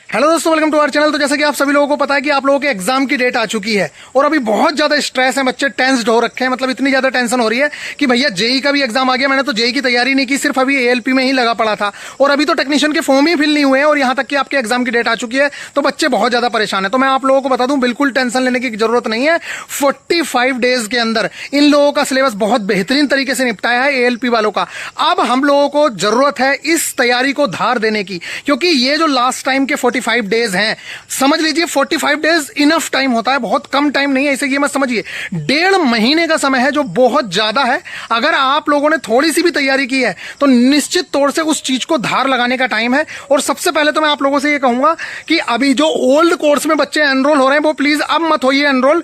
Hello दोस्तों, welcome to our channel. तो जैसा कि आप सभी लोगों को पता है कि आप लोगों के एग्जाम की डेट आ चुकी है और अभी बहुत ज्यादा स्ट्रेस है, बच्चे टेंस्ड हो रखे हैं। मतलब इतनी ज्यादा टेंशन हो रही है कि भैया जेई का भी एग्जाम आ गया। मैंने तो जेई की तैयारी नहीं की, सिर्फ अभी एएलपी में ही लगा पड़ा था और अभी तो टेक्नीशियन के फॉर्म ही फिल नहीं हुए हैं और यहाँ तक कि आपके एग्जाम की डेट आ चुकी है। तो बच्चे बहुत ज्यादा परेशान है। तो मैं आप लोगों को बता दूं, बिल्कुल टेंशन लेने की जरूरत नहीं है। 45 डेज के अंदर इन लोगों का सिलेबस बहुत बेहतरीन तरीके से निपटाया है एएलपी वालों का। अब हम लोगों को जरूरत है इस तैयारी को धार देने की, क्योंकि ये जो लास्ट टाइम के 45 डेज हैं, समझ लीजिए 45 डेज इनफ टाइम होता है, बहुत कम टाइम नहीं है। इसे ये मत समझिए 1.5 महीने का समय है, जो बहुत ज्यादा है। अगर आप लोगों ने थोड़ी सी भी तैयारी की है तो निश्चित तौर से उस चीज को धार लगाने का टाइम है। और सबसे पहले तो मैं आप लोगों से ये कहूंगा कि अभी जो ओल्ड कोर्स में बच्चे एनरोल हो रहे हैं वो प्लीज अब मत होइए एनरोल,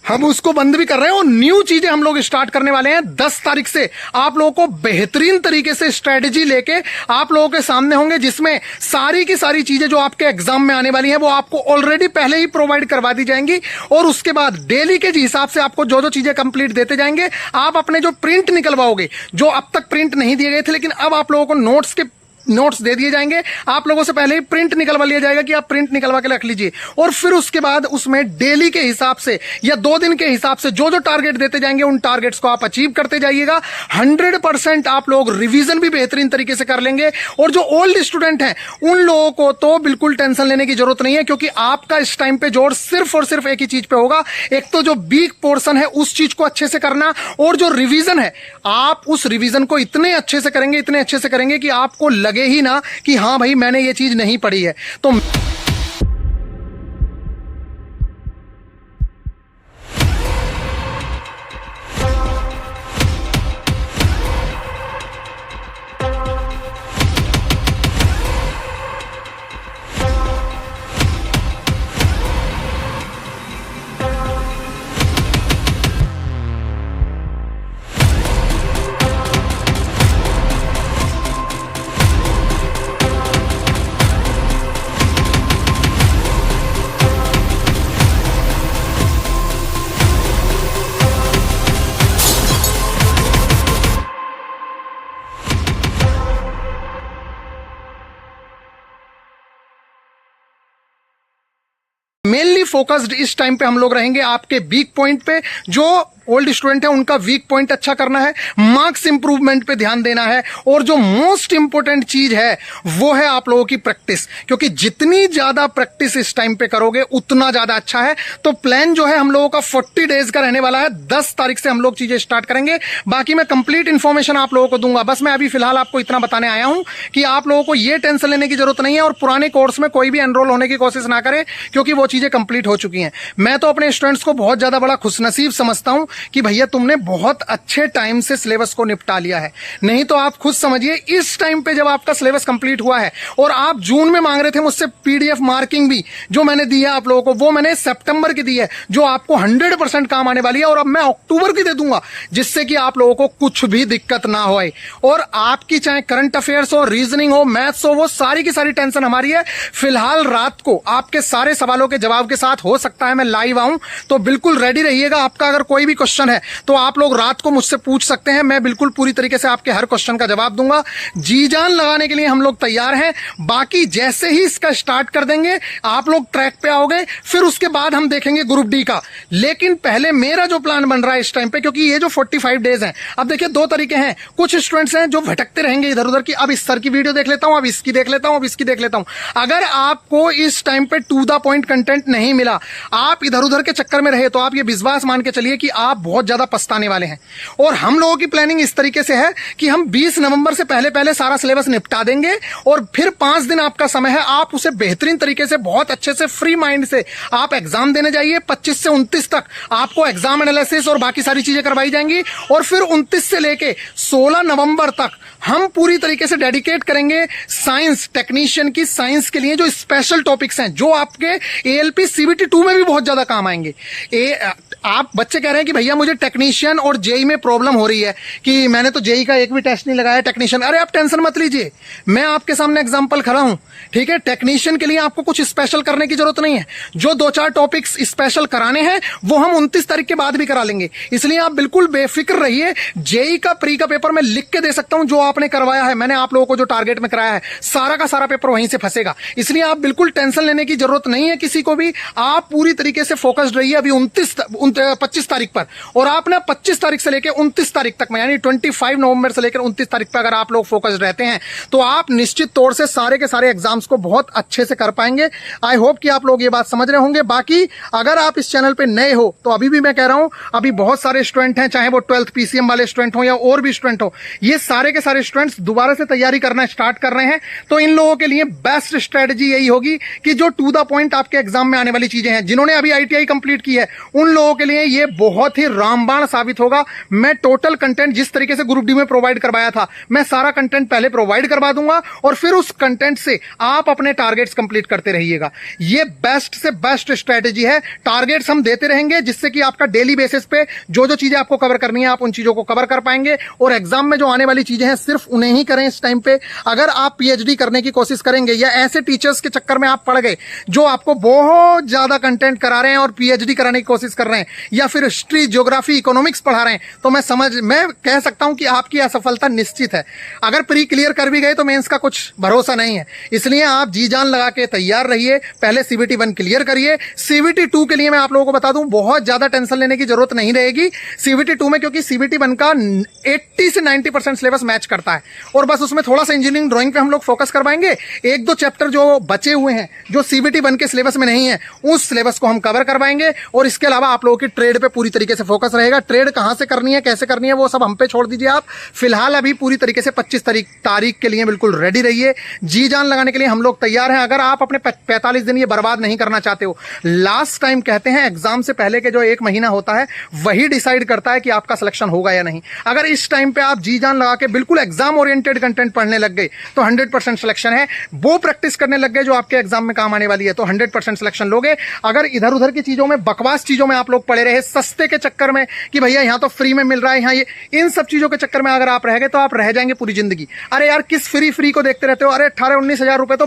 हम उसको बंद भी कर रहे हैं और न्यू चीजें हम लोग स्टार्ट करने वाले हैं। 10 तारीख से आप लोगों को बेहतरीन तरीके से स्ट्रेटेजी लेके आप लोगों के सामने होंगे, जिसमें सारी की सारी चीजें जो आपके एग्जाम में आने वाली हैं वो आपको ऑलरेडी पहले ही प्रोवाइड करवा दी जाएंगी। और उसके बाद डेली के हिसाब से आपको जो जो चीजें कंप्लीट देते जाएंगे। आप अपने जो प्रिंट निकलवाओगे, जो अब तक प्रिंट नहीं दिए गए थे लेकिन अब आप लोगों को नोट्स दे दिए जाएंगे, आप लोगों से पहले ही प्रिंट निकलवा लिया जाएगा कि आप प्रिंट निकलवा के रख लीजिए। और फिर उसके बाद उसमें डेली के हिसाब से या 2 दिन के हिसाब से जो जो टारगेट देते जाएंगे उन टारगेट्स को आप अचीव करते जाइएगा। 100% आप लोग रिवीजन भी बेहतरीन तरीके से कर लेंगे। और जो ओल्ड स्टूडेंट हैं उन लोगों को तो बिल्कुल टेंशन लेने की जरूरत नहीं है, क्योंकि आपका इस टाइम पे जोर सिर्फ और सिर्फ एक ही चीज पे होगा। एक तो जो वीक पोर्शन है उस चीज को अच्छे से करना, और जो रिवीजन है आप उस रिवीजन को इतने अच्छे से करेंगे कि आपको लगे ही ना कि हाँ भाई मैंने ये चीज नहीं पढ़ी है। तो मेनली फोकस्ड इस टाइम पे हम लोग रहेंगे आपके वीक पॉइंट पे। जो ओल्ड स्टूडेंट है उनका वीक पॉइंट अच्छा करना है, मार्क्स इंप्रूवमेंट पे ध्यान देना है, और जो मोस्ट इंपोर्टेंट चीज है वो है आप लोगों की प्रैक्टिस, क्योंकि जितनी ज्यादा प्रैक्टिस इस टाइम पे करोगे उतना ज्यादा अच्छा है। तो प्लान जो है हम लोगों का 40 डेज का रहने वाला है। 10 तारीख से हम लोग चीजें स्टार्ट करेंगे। बाकी मैं कंप्लीट इंफॉर्मेशन आप लोगों को दूंगा। बस मैं अभी फिलहाल आपको इतना बताने आया हूं कि आप लोगों को ये टेंशन लेने की जरूरत नहीं है और पुराने कोर्स में कोई भी एनरोल होने की कोशिश ना करे, क्योंकि वो चीजें कंप्लीट हो चुकी हैं। मैं तो अपने स्टूडेंट्स को बहुत ज्यादा बड़ा खुशनसीब समझता हूं कि भैया तुमने बहुत अच्छे टाइम से सिलेबस को निपटा लिया है। नहीं तो आप खुद समझिए, इस टाइम पे जब आपका सिलेबस कंप्लीट हुआ है और आप जून में मांग रहे थे मुझसे पीडीएफ मार्किंग भी जो मैंने दी है आप लोगों को, वो मैंने सितंबर की दी है, जो आपको 100% काम आने वाली है। और अब मैं अक्टूबर की दे दूंगा, जिससे कि आप लोगों को कुछ भी दिक्कत ना हो। और आपकी चाहे करंट अफेयर्स हो, रीजनिंग हो, मैथ्स हो, वो सारी की सारी टेंशन हमारी है। फिलहाल रात को आपके सारे सवालों के जवाब के साथ हो सकता है मैं लाइव आऊं, तो बिल्कुल रेडी रहिएगा। आपका अगर कोई भी क्वेश्चन है तो आप लोग रात को मुझसे पूछ सकते हैं, मैं बिल्कुल पूरी तरीके से आपके हर क्वेश्चन का जवाब दूंगा। जी जान लगाने के लिए हम लोग तैयार हैं। बाकी जैसे ही इसका स्टार्ट कर देंगे आप लोग ट्रैक पे आओगे, फिर उसके बाद हम देखेंगे ग्रुप डी का। लेकिन पहले मेरा जो प्लान बन रहा है इस टाइम पे, क्योंकि ये जो 45 डेज हैं, अब देखिए 2 तरीके हैं। कुछ स्टूडेंट्स हैं जो भटकते रहेंगे इधर उधर की, अब इस सर की वीडियो देख लेता हूं, अब इसकी देख लेता हूं, अब इसकी देख लेता हूं। अगर आपको इस टाइम पे टू द पॉइंट कंटेंट नहीं मिला, आप इधर उधर के चक्कर में रहे, तो आप ये विश्वास मान के चलिए कि आप बहुत ज्यादा पछताने वाले हैं। और हम लोगों की प्लानिंग इस तरीके से है कि हम 20 नवंबर से पहले पहले सारा सिलेबस निपटा देंगे और फिर 5 दिन आपका समय है। आप उसे बेहतरीन तरीके से बहुत अच्छे से फ्री माइंड से आप एग्जाम देने जाइए। 25 से 29 तक आपको एग्जाम एनालिसिस और बाकी सारी चीजें करवाई जाएंगी। और फिर 29 से लेके 16 नवंबर तक हम पूरी तरीके से डेडिकेट करेंगे साइंस टेक्नीशियन की साइंस के लिए, जो स्पेशल टॉपिक्स हैं जो आपके एएलपी सीबीटी 2 में भी बहुत ज्यादा काम आएंगे। आप बच्चे कह रहे हैं कि भैया मुझे टेक्नीशियन और जेई में प्रॉब्लम हो रही है कि मैंने तो जेई का एक भी टेस्ट नहीं लगाया, टेक्नीशियन। अरे आप टेंशन मत लीजिए, मैं आपके सामने एग्जांपल खड़ा हूं, ठीक है। टेक्नीशियन के लिए आपको कुछ स्पेशल करने की जरूरत नहीं है। जो 2-4 टॉपिक्स स्पेशल कराने हैं वो हम 29 तारीख के बाद भी करा लेंगे, इसलिए आप बिल्कुल बेफिक्र रहिए। जेई का प्री का पेपर मैं लिख के दे सकता हूं, जो आपने करवाया है, मैंने आप लोगों को जो टारगेट में कराया है, सारा का सारा पेपर वहीं से फंसेगा। इसलिए आप बिल्कुल टेंशन लेने की जरूरत नहीं है किसी को भी। आप पूरी तरीके से फोकस्ड रहिए अभी 25 तारीख पर, और आप ना 25 तारीख से लेकर 29 तारीख तक में, यानी 25 नवंबर से लेकर 29 तारीख पर अगर आप लोग फोकस्ड रहते हैं तो आप निश्चित तौर से सारे के सारे एग्जाम्स को बहुत अच्छे से कर पाएंगे। आई होप कि आप लोग ये बात समझ रहे होंगे। बाकी अगर आप इस चैनल पे नए हो तो अभी भी मैं कह रहा हूं, अभी बहुत सारे स्टूडेंट हैं, चाहे वो 12th पीसीएम वाले स्टूडेंट हो या और भी स्टूडेंट हो, ये सारे के सारे स्टूडेंट्स दोबारा से तैयारी करना स्टार्ट कर रहे हैं। तो इन लोगों के लिए बेस्ट स्ट्रेटजी यही होगी कि जो टू द पॉइंट आपके एग्जाम में आने वाली चीजें हैं, जिन्होंने अभी आईटीआई कंप्लीट की है उन लोगों के लिए ये बहुत ही रामबाण साबित होगा। मैं टोटल कंटेंट जिस तरीके से ग्रुप डी में प्रोवाइड करवाया था, मैं सारा कंटेंट पहले प्रोवाइड करवा दूंगा और फिर उस कंटेंट से आप अपने टारगेट्स कंप्लीट करते रहिएगा। ये बेस्ट से बेस्ट स्ट्रेटजी है। टारगेट्स हम देते रहेंगे जिससे कि आपका डेली बेसिस पे जो जो चीजें आपको कवर करनी है आप उन चीजों को कवर कर पाएंगे, और एग्जाम में जो आने वाली चीजें हैं सिर्फ उन्हें ही करें इस टाइम पे। अगर आप पीएचडी करने की कोशिश करेंगे या ऐसे टीचर्स के चक्कर में आप पड़ गए जो आपको बहुत ज्यादा कंटेंट करा रहे हैं और पीएचडी कराने की कोशिश कर रहे हैं, या फिर हिस्ट्री, ज्योग्राफी, इकोनॉमिक्स पढ़ा रहे हैं, तो मैं कह सकता हूं कि आपकी असफलता निश्चित है। अगर प्री क्लियर कर भी गए तो मेंस का कुछ भरोसा नहीं है। इसलिए आप जी जान लगा के तैयार रहिए। पहले सीबीटी 1 क्लियर करिए। सीबीटी 2 के लिए मैं आप लोगों को बता दूं, बहुत ज्यादा टेंशन लेने की जरूरत नहीं रहेगी सीबीटी 2 में, क्योंकि सीबीटी 1 का 80 से 90% सिलेबस मैच करता है, और बस उसमें थोड़ा सा इंजीनियरिंग ड्राइंग पे हम लोग फोकस करवाएंगे। 1-2 चैप्टर जो बचे हुए हैं जो सीबीटी 1 के सिलेबस में नहीं है, उस सिलेबस को हम कवर करवाएंगे। और इसके अलावा आप लोगों की ट्रेड पे पूरी तरीके से फोकस रहेगा। ट्रेड कहां से करनी है, कैसे करनी है, वो सब हम पे छोड़ दीजिए आप। फिलहाल अभी पूरी तरीके से 25 तारीख के लिए बिल्कुल रेडी रहिए। जी जान लगाने के लिए हम लोग तैयार हैं। अगर आप अपने 45 दिन ये बर्बाद नहीं करना चाहते हो, लास्ट टाइम कहते हैं एग्जाम से पहले के जो 1 महीना होता है वही डिसाइड करता है कि आपका सिलेक्शन होगा या नहीं। अगर इस टाइम पे आप जी जान लगा के बिल्कुल एग्जाम ओरिएंटेड कंटेंट पढ़ने लग गए तो 100% सिलेक्शन है। वो प्रैक्टिस करने लग गए जो आपके एग्जाम में काम आने वाली है तो 100% सिलेक्शन लोगे। अगर इधर उधर की चीजों में, बकवास चीजों में आप लोग पड़े रहे, सस्ते के चक्कर में कि भैया यहां तो फ्री में मिल रहा है, यहां ये, इन सब चीजों के चक्कर में अगर आप रह गए तो आप रह जाएंगे पूरी जिंदगी। अरे यार किस फ्री को देखते रहते हो। अरे 18-19 हजार रुपए तो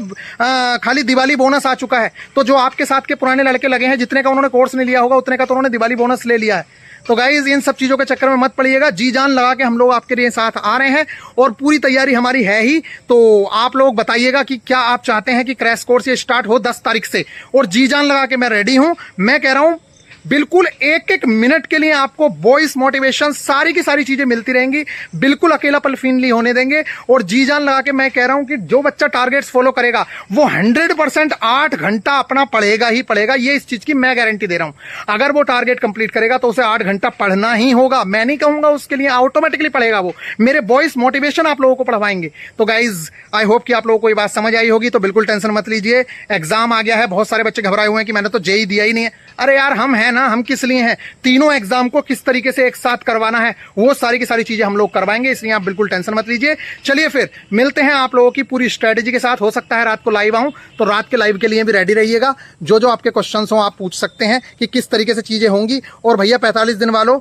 खाली दिवाली बोनस आ चुका है। तो जो आपके साथ के पुराने लड़के लगे हैं, जितने का उन्होंने कोर्स नहीं लिया होगा उतने का तो उन्होंने दिवाली बोनस ले लिया है। तो गाइज इन सब चीजों के चक्कर में मत पड़िएगा। जी जान लगा के हम लोग आपके लिए साथ आ रहे हैं और पूरी तैयारी हमारी है ही। तो आप लोग बताइएगा कि क्या आप चाहते हैं कि क्रैश कोर्स ये स्टार्ट हो 10 तारीख से, और जी जान लगा के मैं रेडी हूं। मैं कह रहा हूं बिल्कुल 1-1 मिनट के लिए आपको वॉइस मोटिवेशन सारी की सारी चीजें मिलती रहेंगी। बिल्कुल अकेलापन फील नहीं होने देंगे। और जी जान लगा के मैं कह रहा हूं कि जो बच्चा टारगेट्स फॉलो करेगा वो 100% 8 घंटा अपना पढ़ेगा ही पढ़ेगा। ये इस चीज की मैं गारंटी दे रहा हूं। अगर वो टारगेट कंप्लीट करेगा तो उसे 8 घंटा पढ़ना ही होगा। मैं नहीं कहूंगा उसके लिए, ऑटोमेटिकली पढ़ेगा वो। मेरे वॉइस मोटिवेशन आप लोगों को पढ़वाएंगे। तो गाइज आई होप कि आप लोगों को ये बात समझ आई होगी। तो बिल्कुल टेंशन मत लीजिए। एग्जाम आ गया है, बहुत सारे बच्चे घबराए हुए हैं कि मैंने तो जेई दिया ही नहीं है। अरे यार हम हैं ना, हम किस लिए हैं। तीनों एग्जाम को किस तरीके से एक साथ करवाना है वो सारी की सारी चीजें हम लोग करवाएंगे, इसलिए आप बिल्कुल टेंशन मत लीजिए। चलिए फिर मिलते हैं आप लोगों की पूरी स्ट्रेटेजी के साथ। हो सकता है रात को लाइव आऊं, तो रात के लाइव के लिए भी रेडी रहिएगा। जो जो आपके क्वेश्चंस हो आप पूछ सकते हैं कि किस तरीके से चीजें होंगी। और भैया 45 दिन वालों,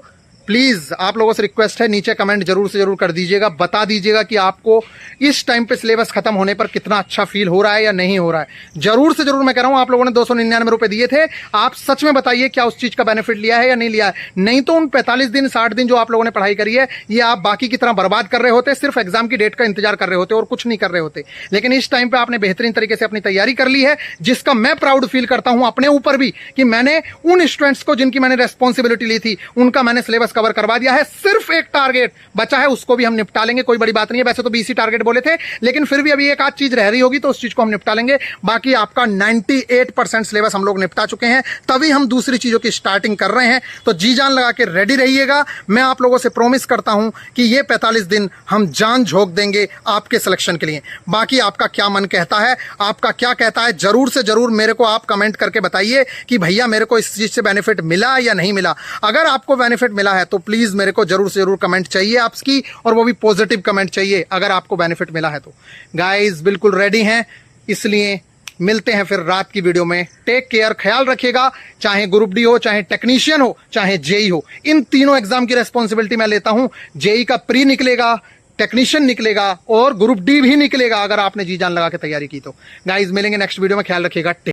प्लीज आप लोगों से रिक्वेस्ट है, नीचे कमेंट जरूर से जरूर कर दीजिएगा। बता दीजिएगा कि आपको इस टाइम पे सिलेबस खत्म होने पर कितना अच्छा फील हो रहा है या नहीं हो रहा है। जरूर से जरूर मैं कह रहा हूं, आप लोगों ने 299 रुपए दिए थे, आप सच में बताइए क्या उस चीज का बेनिफिट लिया है या नहीं लिया है। नहीं तो उन 45 दिन 60 दिन जो आप लोगों ने पढ़ाई करी है ये आप बाकी की तरह बर्बाद कर रहे होते, सिर्फ एग्जाम की डेट का इंतजार कर रहे होते और कुछ नहीं कर रहे होते। लेकिन इस टाइम पे आपने बेहतरीन तरीके से अपनी तैयारी कर ली है, जिसका मैं प्राउड फील करता हूं अपने ऊपर भी कि मैंने उन स्टूडेंट्स को जिनकी मैंने रेस्पॉन्सिबिलिटी ली थी उनका मैंने सिलेबस कवर करवा दिया है। सिर्फ एक टारगेट बचा है, उसको भी हम निपटा लेंगे, कोई बड़ी बात नहीं है। वैसे तो 20 टारगेट बोले थे, लेकिन फिर भी अभी एक आध चीज रह रही होगी तो उस चीज को हम निपटा लेंगे। बाकी आपका 98% सिलेबस हम लोग निपटा चुके हैं, तभी हम दूसरी चीजों की स्टार्टिंग कर रहे हैं। तो जी जान लगा के रेडी रहिएगा। मैं आप लोगों से प्रॉमिस करता हूं कि ये 45 दिन हम जान झोंक देंगे आपके सिलेक्शन के लिए। बाकी आपका क्या मन कहता है, आपका क्या कहता है, जरूर से जरूर मेरे को आप कमेंट करके बताइए कि भैया मेरे को इस चीज से बेनिफिट मिला या नहीं मिला। अगर आपको बेनिफिट मिला है तो प्लीज मेरे को जरूर से जरूर कमेंट चाहिए आपकी, और वो भी पॉजिटिव कमेंट चाहिए अगर आपको बेनिफिट मिला है तो। गाइस बिल्कुल रेडी हैं, इसलिए मिलते हैं फिर रात की वीडियो में। टेक केयर, ख्याल रखिएगा। चाहे ग्रुप डी हो, चाहे टेक्नीशियन हो, चाहे जेई हो, इन तीनों एग्जाम की रेस्पॉन्सिबिलिटी मैं लेता हूं। जेई का प्री निकलेगा, टेक्नीशियन निकलेगा और ग्रुप डी भी निकलेगा अगर आपने जी जान लगा के तैयारी की तो। गाइज मिलेंगे नेक्स्ट वीडियो में, ख्याल रखिएगा।